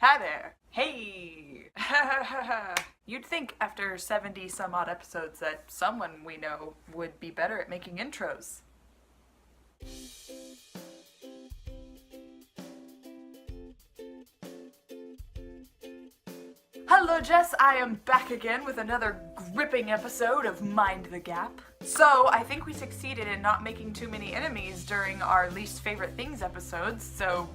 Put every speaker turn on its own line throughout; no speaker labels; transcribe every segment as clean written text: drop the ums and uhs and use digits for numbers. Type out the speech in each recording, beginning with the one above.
Hi there. Hey. You'd think after 70 some odd episodes that someone we know would be better at making intros. Hello Jess, I am back again with another gripping episode of Mind the Gap. So, I think we succeeded in not making too many enemies during our least favorite things episodes, so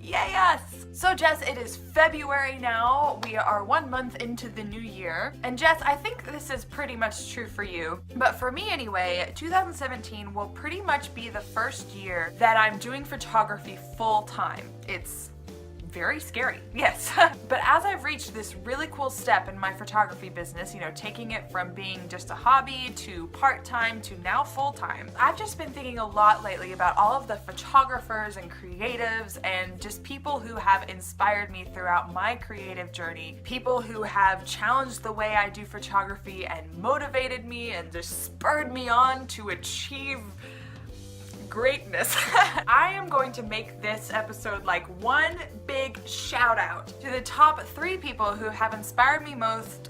yay us! So Jess, it is February now. We are 1 month into the new year. And Jess, I think this is pretty much true for you. But for me anyway, 2017 will pretty much be the first year that I'm doing photography full time. It's very scary, yes. But as I've reached this really cool step in my photography business, taking it from being just a hobby to part-time to now full-time, I've just been thinking a lot lately about all of the photographers and creatives and just people who have inspired me throughout my creative journey, people who have challenged the way I do photography and motivated me and just spurred me on to achieve greatness. I am going to make this episode like one big shout out to the top 3 people who have inspired me most.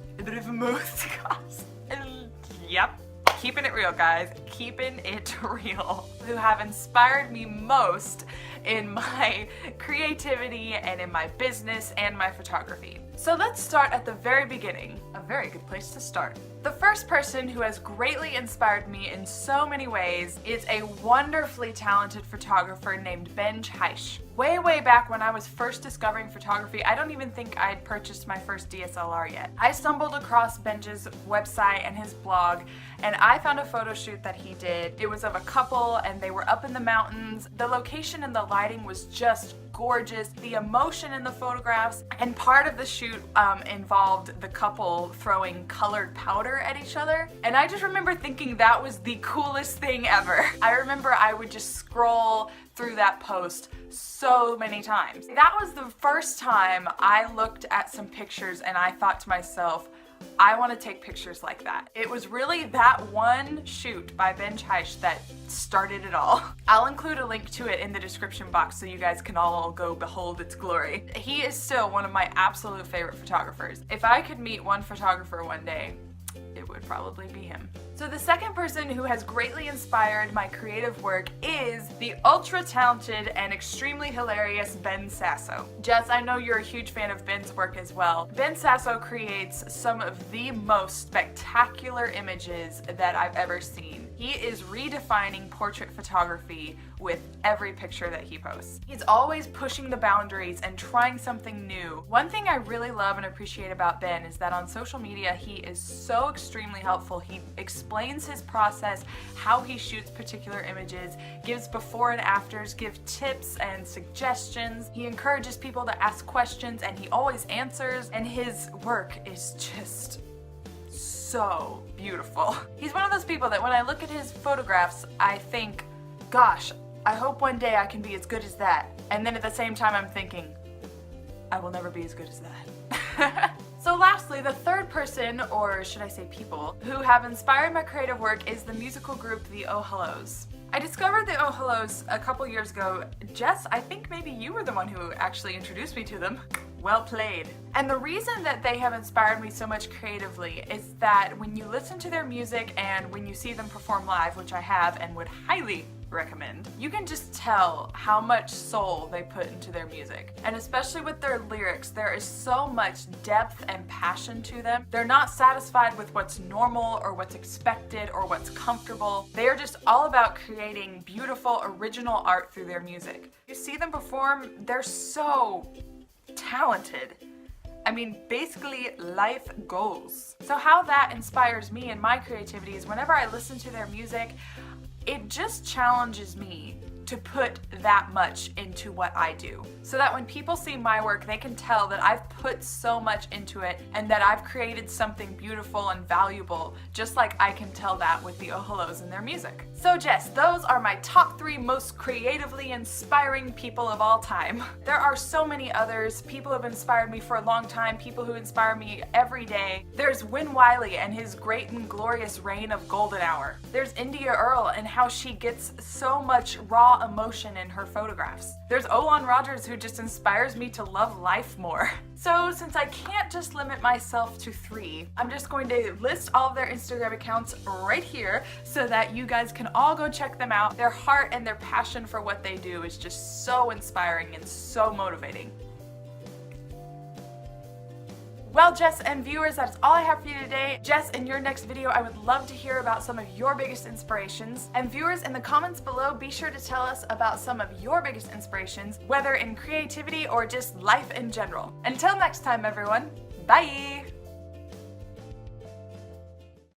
Yep. Keeping it real, guys. Keeping it real. Who have inspired me most in my creativity and in my business and my photography. So let's start at the very beginning. A very good place to start. The first person who has greatly inspired me in so many ways is a wonderfully talented photographer named Ben Heisch. Way back when I was first discovering photography, I don't even think I'd purchased my first DSLR yet. I stumbled across Ben's website and his blog, and I found a photo shoot that he did. It was of a couple, and they were up in the mountains. The location and the lighting was just gorgeous. The emotion in the photographs, and part of the shoot involved the couple throwing colored powder at each other. And I just remember thinking that was the coolest thing ever. I remember I would just scroll through that post so many times. That was the first time I looked at some pictures and I thought to myself, I want to take pictures like that. It was really that one shoot by Ben Heisch that started it all. I'll include a link to it in the description box so you guys can all go behold its glory. He is still one of my absolute favorite photographers. If I could meet one photographer one day, it would probably be him. So the second person who has greatly inspired my creative work is the ultra talented and extremely hilarious Ben Sasso. Jess, I know you're a huge fan of Ben's work as well. Ben Sasso creates some of the most spectacular images that I've ever seen. He is redefining portrait photography with every picture that he posts. He's always pushing the boundaries and trying something new. One thing I really love and appreciate about Ben is that on social media he is so extremely helpful. He explains his process, how he shoots particular images, gives before and afters, gives tips and suggestions. He encourages people to ask questions and he always answers, and his work is just so beautiful. He's one of those people that when I look at his photographs, I think, gosh, I hope one day I can be as good as that. And then at the same time I'm thinking, I will never be as good as that. So lastly, the third person, or should I say people, who have inspired my creative work is the musical group The Oh Hellos. I discovered the Oh Hellos a couple years ago. Jess, I think maybe you were the one who actually introduced me to them. Well played. And the reason that they have inspired me so much creatively is that when you listen to their music and when you see them perform live, which I have and would highly recommend, you can just tell how much soul they put into their music. And especially with their lyrics, there is so much depth and passion to them. They're not satisfied with what's normal or what's expected or what's comfortable. They are just all about creating beautiful, original art through their music. You see them perform, they're so talented. I mean, basically life goals. So how that inspires me and my creativity is whenever I listen to their music, it just challenges me to put that much into what I do. So that when people see my work, they can tell that I've put so much into it and that I've created something beautiful and valuable, just like I can tell that with the Oh Hellos and their music. So Jess, those are my top 3 most creatively inspiring people of all time. There are so many others. People have inspired me for a long time, people who inspire me every day. There's Win Wiley and his great and glorious reign of golden hour. There's India Earle and how she gets so much raw raw emotion in her photographs. There's Olon Rogers, who just inspires me to love life more. So since I can't just limit myself to 3, I'm just going to list all of their Instagram accounts right here so that you guys can all go check them out. Their heart and their passion for what they do is just so inspiring and so motivating. Well, Jess and viewers, that's all I have for you today. Jess, in your next video, I would love to hear about some of your biggest inspirations. And viewers, in the comments below, be sure to tell us about some of your biggest inspirations, whether in creativity or just life in general. Until next time, everyone, bye!